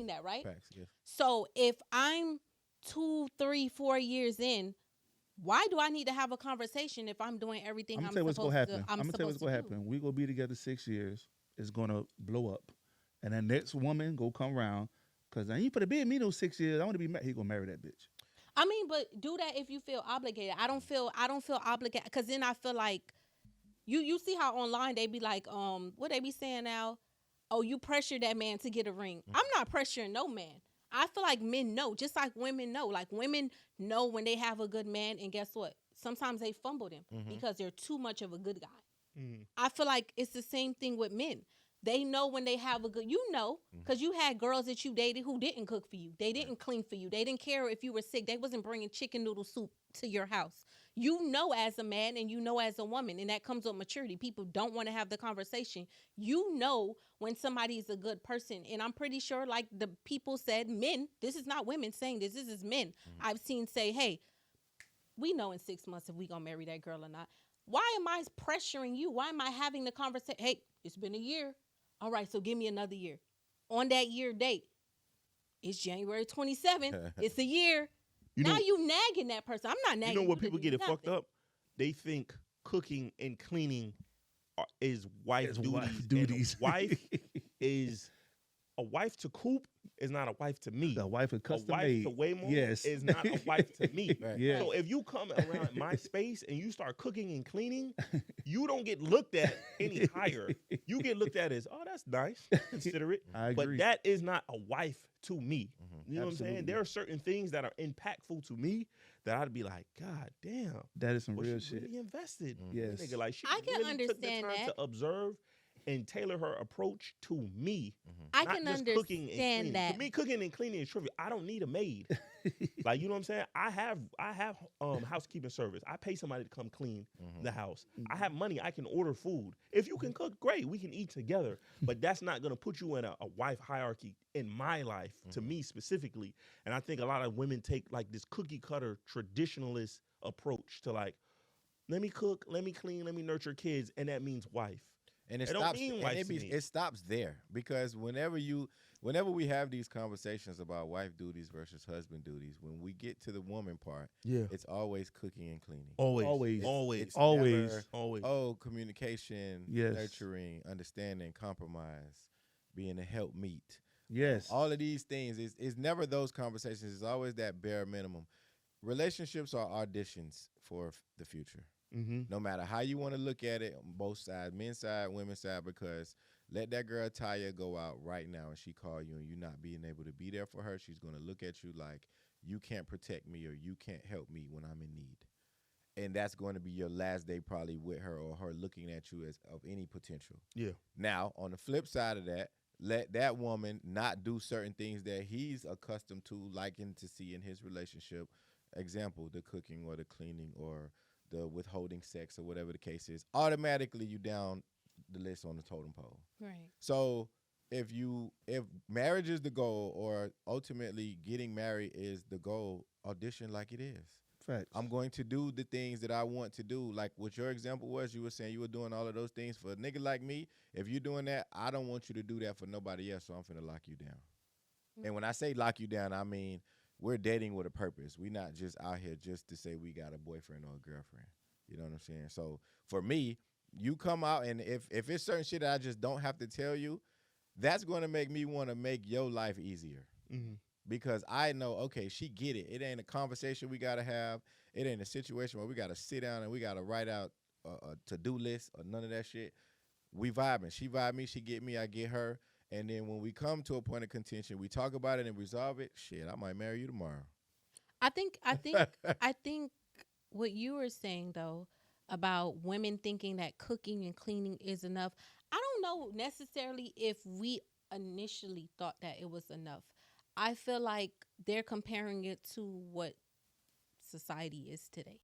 saying that, right? Facts, yes. So if I'm 2, 3, 4 years in, why do I need to have a conversation if I'm doing everything I'm gonna I'm tell you what's gonna supposed to? happen. I'm I'm gonna tell you supposed what's to gonna do. happen. We gonna be together 6 years. It's gonna blow up, and the next woman go come around. Cause now you put a bid me those 6 years. I want to be. He gonna marry that bitch. I mean, but do that if you feel obligated. I don't feel obligated because then I feel like you see how online they be like, what they be saying now? Oh, you pressure that man to get a ring. I'm not pressuring no man. I feel like men know, just like women know. Like women know when they have a good man, and guess what? Sometimes they fumble them because they're too much of a good guy. I feel like it's the same thing with men. They know when they have a good, because you had girls that you dated who didn't cook for you. They didn't clean for you. They didn't care if you were sick. They wasn't bringing chicken noodle soup to your house. You know as a man and you know as a woman, and that comes with maturity. People don't want to have the conversation. You know when somebody is a good person. And I'm pretty sure, like the people said, men, this is not women saying this is men. I've seen say, hey, we know in 6 months if we gonna marry that girl or not. Why am I pressuring you? Why am I having the conversation? Hey, it's been a year. All right, so give me another year. On that year date, it's January 27th. It's a year. You Now know, you nagging that person. I'm not nagging you know what to people do get it fucked nothing. up? They think cooking and cleaning is wife It's duties. wife duties. And a wife is a wife to Coop is not a wife to me. The wife is A custom wife made. to Waymo Yes. is not a wife to me. Right. Yeah. So if you come around my space and you start cooking and cleaning, you don't get looked at any higher. You get looked at as, oh, that's nice, considerate. I But agree. that is not a wife to me. You know what I'm saying? Absolutely. There are certain things that are impactful to me that I'd be like, God damn. That is some Well, real she shit. really invested. Yes. Nigga, like she I can really took the understand time that. to observe and tailor her approach to me. I Not can just cooking and understand cleaning. that. To me, cooking and cleaning is trivial. I don't need a maid. Like, you know what I'm saying? I have housekeeping service. I pay somebody to come clean the house. I have money. I can order food. If you can cook, great. We can eat together. But that's not gonna put you in a wife hierarchy in my life, to me specifically. And I think a lot of women take like this cookie cutter traditionalist approach to like, let me cook, let me clean, let me nurture kids, and that means wife. And it It don't stops. mean And wife to me. it stops there because whenever we have these conversations about wife duties versus husband duties, when we get to the woman part, Yeah. it's always cooking and cleaning. Always. Always. Always. It's Always. never, Always. oh, communication, Yes. nurturing, understanding, compromise, being a helpmeet. Yes. All of these things is never those conversations. It's always that bare minimum. Relationships are auditions for the future. Mm-hmm. No matter how you want to look at it, on both sides, men's side, women's side, because let that girl Taya go out right now and she call you and you not being able to be there for her, she's going to look at you like you can't protect me or you can't help me when I'm in need. And that's going to be your last day probably with her or her looking at you as of any potential. Yeah. Now, on the flip side of that, let that woman not do certain things that he's accustomed to, liking to see in his relationship. Example, the cooking or the cleaning or the withholding sex or whatever the case is. Automatically, you down the list on the totem pole. Right. So if marriage is the goal or ultimately getting married is the goal, audition like it is. Facts. I'm going to do the things that I want to do. Like what your example was, you were saying you were doing all of those things for a nigga like me. If you're doing that, I don't want you to do that for nobody else, so I'm finna lock you down. And when I say lock you down, I mean we're dating with a purpose. We're not just out here just to say we got a boyfriend or a girlfriend. You know what I'm saying? So for me, you come out and if it's certain shit that I just don't have to tell you, that's going to make me want to make your life easier. Mm-hmm. Because I know, okay, she get it. It ain't a conversation we got to have. It ain't a situation where we got to sit down and we got to write out a to-do list or none of that shit. We vibing. She vibe me, she get me, I get her. And then when we come to a point of contention, we talk about it and resolve it. Shit, I might marry you tomorrow. I think what you were saying though about women thinking that cooking and cleaning is enough. I don't know necessarily if we initially thought that it was enough. I feel like they're comparing it to what society is today.